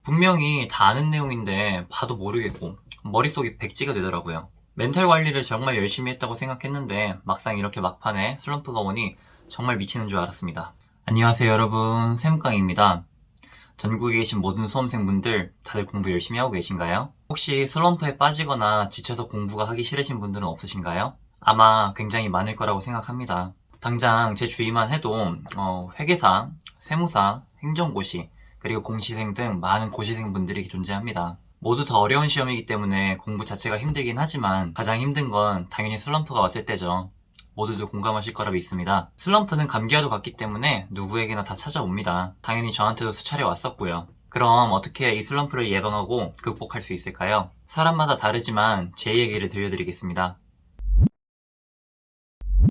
분명히 다 아는 내용인데 봐도 모르겠고 머릿속이 백지가 되더라고요. 멘탈 관리를 정말 열심히 했다고 생각했는데 막상 이렇게 막판에 슬럼프가 오니 정말 미치는 줄 알았습니다. 안녕하세요 여러분, 샘깡입니다. 전국에 계신 모든 수험생분들 다들 공부 열심히 하고 계신가요? 혹시 슬럼프에 빠지거나 지쳐서 공부가 하기 싫으신 분들은 없으신가요? 아마 굉장히 많을 거라고 생각합니다. 당장 제 주위만 해도 회계사, 세무사, 행정고시, 그리고 공시생 등 많은 고시생분들이 존재합니다. 모두 다 어려운 시험이기 때문에 공부 자체가 힘들긴 하지만 가장 힘든 건 당연히 슬럼프가 왔을 때죠. 모두들 공감하실 거라 믿습니다. 슬럼프는 감기와도 같기 때문에 누구에게나 다 찾아옵니다. 당연히 저한테도 수차례 왔었고요. 그럼 어떻게 이 슬럼프를 예방하고 극복할 수 있을까요? 사람마다 다르지만 제 얘기를 들려드리겠습니다.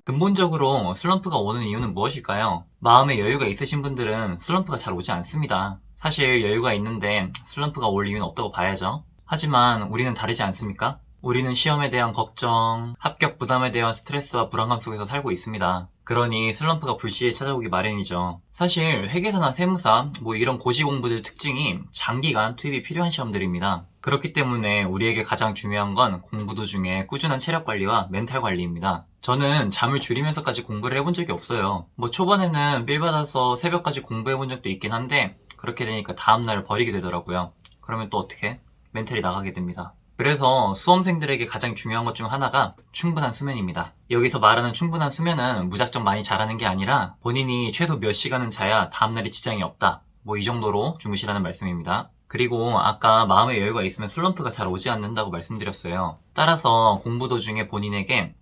근본적으로 슬럼프가 오는 이유는 무엇일까요? 마음에 여유가 있으신 분들은 슬럼프가 잘 오지 않습니다. 사실 여유가 있는데 슬럼프가 올 이유는 없다고 봐야죠. 하지만 우리는 다르지 않습니까? 우리는 시험에 대한 걱정, 합격 부담에 대한 스트레스와 불안감 속에서 살고 있습니다. 그러니 슬럼프가 불시에 찾아오기 마련이죠. 사실 회계사나 세무사, 이런 고시 공부들 특징이 장기간 투입이 필요한 시험들입니다. 그렇기 때문에 우리에게 가장 중요한 건 공부 도중에 꾸준한 체력 관리와 멘탈 관리입니다. 저는 잠을 줄이면서까지 공부를 해본 적이 없어요. 초반에는 빌 받아서 새벽까지 공부해본 적도 있긴 한데 그렇게 되니까 다음날 버리게 되더라고요. 그러면 또 어떻게? 멘탈이 나가게 됩니다. 그래서 수험생들에게 가장 중요한 것 중 하나가 충분한 수면입니다. 여기서 말하는 충분한 수면은 무작정 많이 자라는 게 아니라 본인이 최소 몇 시간은 자야 다음날에 지장이 없다. 이 정도로 주무시라는 말씀입니다. 그리고 아까 마음의 여유가 있으면 슬럼프가 잘 오지 않는다고 말씀드렸어요. 따라서 공부 도중에 본인에게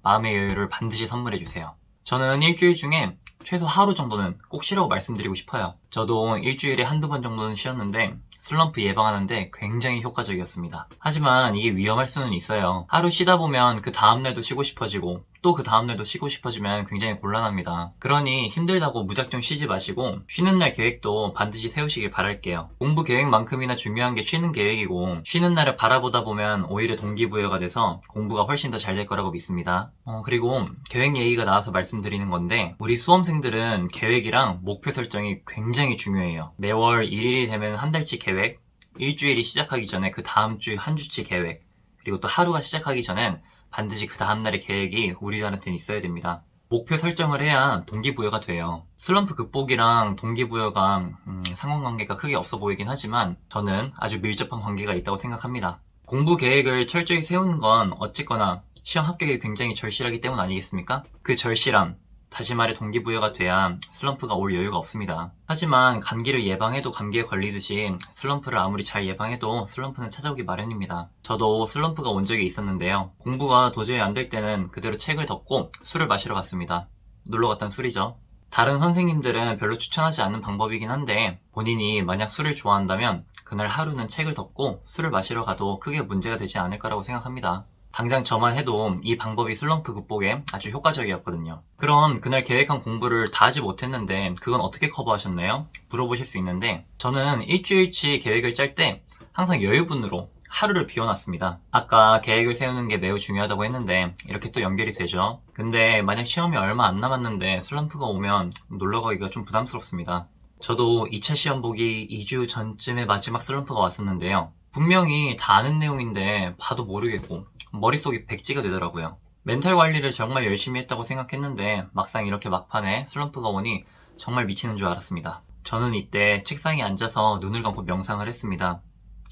마음의 여유를 반드시 선물해주세요. 저는 일주일 중에 최소 하루 정도는 꼭 쉬라고 말씀드리고 싶어요. 저도 일주일에 한두 번 정도는 쉬었는데 슬럼프 예방하는데 굉장히 효과적이었습니다. 하지만 이게 위험할 수는 있어요. 하루 쉬다 보면 그 다음날도 쉬고 싶어지고 또 그 다음날도 쉬고 싶어지면 굉장히 곤란합니다. 그러니 힘들다고 무작정 쉬지 마시고 쉬는 날 계획도 반드시 세우시길 바랄게요. 공부 계획만큼이나 중요한 게 쉬는 계획이고 쉬는 날을 바라보다 보면 오히려 동기부여가 돼서 공부가 훨씬 더 잘 될 거라고 믿습니다. 그리고 계획 얘기가 나와서 말씀드리는 건데 우리 수험생들은 계획이랑 목표 설정이 굉장히 중요해요. 매월 1일이 되면 한 달치 계획, 일주일이 시작하기 전에 그 다음 주 한 주치 계획, 그리고 또 하루가 시작하기 전엔 반드시 그 다음날의 계획이 우리들한테는 있어야 됩니다. 목표 설정을 해야 동기부여가 돼요. 슬럼프 극복이랑 동기부여가 상관관계가 크게 없어 보이긴 하지만 저는 아주 밀접한 관계가 있다고 생각합니다. 공부 계획을 철저히 세우는 건 어쨌거나 시험 합격이 굉장히 절실하기 때문 아니겠습니까? 그 절실함, 다시 말해 동기부여가 돼야 슬럼프가 올 여유가 없습니다. 하지만 감기를 예방해도 감기에 걸리듯이 슬럼프를 아무리 잘 예방해도 슬럼프는 찾아오기 마련입니다. 저도 슬럼프가 온 적이 있었는데요. 공부가 도저히 안 될 때는 그대로 책을 덮고 술을 마시러 갔습니다. 놀러 갔던 술이죠. 다른 선생님들은 별로 추천하지 않는 방법이긴 한데 본인이 만약 술을 좋아한다면 그날 하루는 책을 덮고 술을 마시러 가도 크게 문제가 되지 않을 거라고 생각합니다. 당장 저만 해도 이 방법이 슬럼프 극복에 아주 효과적이었거든요. 그럼 그날 계획한 공부를 다 하지 못했는데 그건 어떻게 커버하셨나요? 물어보실 수 있는데 저는 일주일치 계획을 짤 때 항상 여유분으로 하루를 비워놨습니다. 아까 계획을 세우는 게 매우 중요하다고 했는데 이렇게 또 연결이 되죠. 근데 만약 시험이 얼마 안 남았는데 슬럼프가 오면 놀러 가기가 좀 부담스럽습니다. 저도 2차 시험 보기 2주 전쯤에 마지막 슬럼프가 왔었는데요. 분명히 다 아는 내용인데 봐도 모르겠고 머릿속이 백지가 되더라고요. 멘탈 관리를 정말 열심히 했다고 생각했는데 막상 이렇게 막판에 슬럼프가 오니 정말 미치는 줄 알았습니다. 저는 이때 책상에 앉아서 눈을 감고 명상을 했습니다.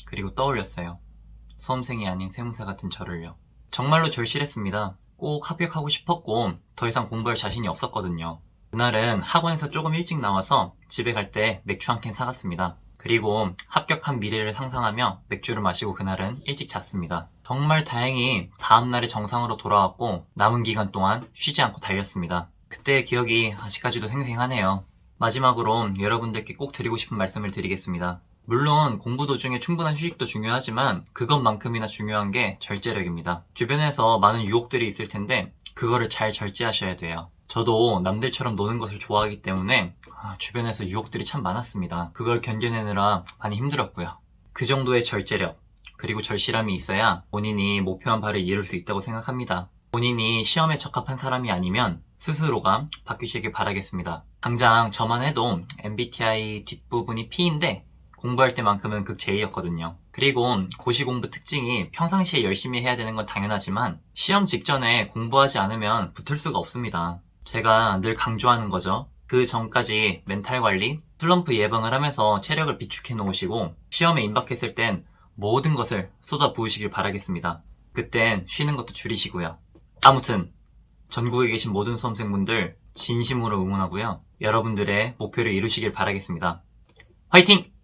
그리고 떠올렸어요. 수험생이 아닌 세무사 같은 저를요. 정말로 절실했습니다. 꼭 합격하고 싶었고 더 이상 공부할 자신이 없었거든요. 그날은 학원에서 조금 일찍 나와서 집에 갈 때 맥주 한 캔 사갔습니다. 그리고 합격한 미래를 상상하며 맥주를 마시고 그날은 일찍 잤습니다. 정말 다행히 다음날에 정상으로 돌아왔고 남은 기간 동안 쉬지 않고 달렸습니다. 그때의 기억이 아직까지도 생생하네요. 마지막으로 여러분들께 꼭 드리고 싶은 말씀을 드리겠습니다. 물론 공부 도중에 충분한 휴식도 중요하지만 그것만큼이나 중요한 게 절제력입니다. 주변에서 많은 유혹들이 있을 텐데 그거를 잘 절제하셔야 돼요. 저도 남들처럼 노는 것을 좋아하기 때문에 주변에서 유혹들이 참 많았습니다. 그걸 견뎌내느라 많이 힘들었고요. 그 정도의 절제력, 그리고 절실함이 있어야 본인이 목표한 바를 이룰 수 있다고 생각합니다. 본인이 시험에 적합한 사람이 아니면 스스로가 바뀌시길 바라겠습니다. 당장 저만 해도 MBTI 뒷부분이 P인데 공부할 때만큼은 극-J였거든요. 그리고 고시공부 특징이 평상시에 열심히 해야 되는 건 당연하지만 시험 직전에 공부하지 않으면 붙을 수가 없습니다. 제가 늘 강조하는 거죠. 그 전까지 멘탈 관리, 슬럼프 예방을 하면서 체력을 비축해 놓으시고 시험에 임박했을 땐 모든 것을 쏟아 부으시길 바라겠습니다. 그땐 쉬는 것도 줄이시고요. 아무튼 전국에 계신 모든 수험생분들 진심으로 응원하고요. 여러분들의 목표를 이루시길 바라겠습니다. 화이팅!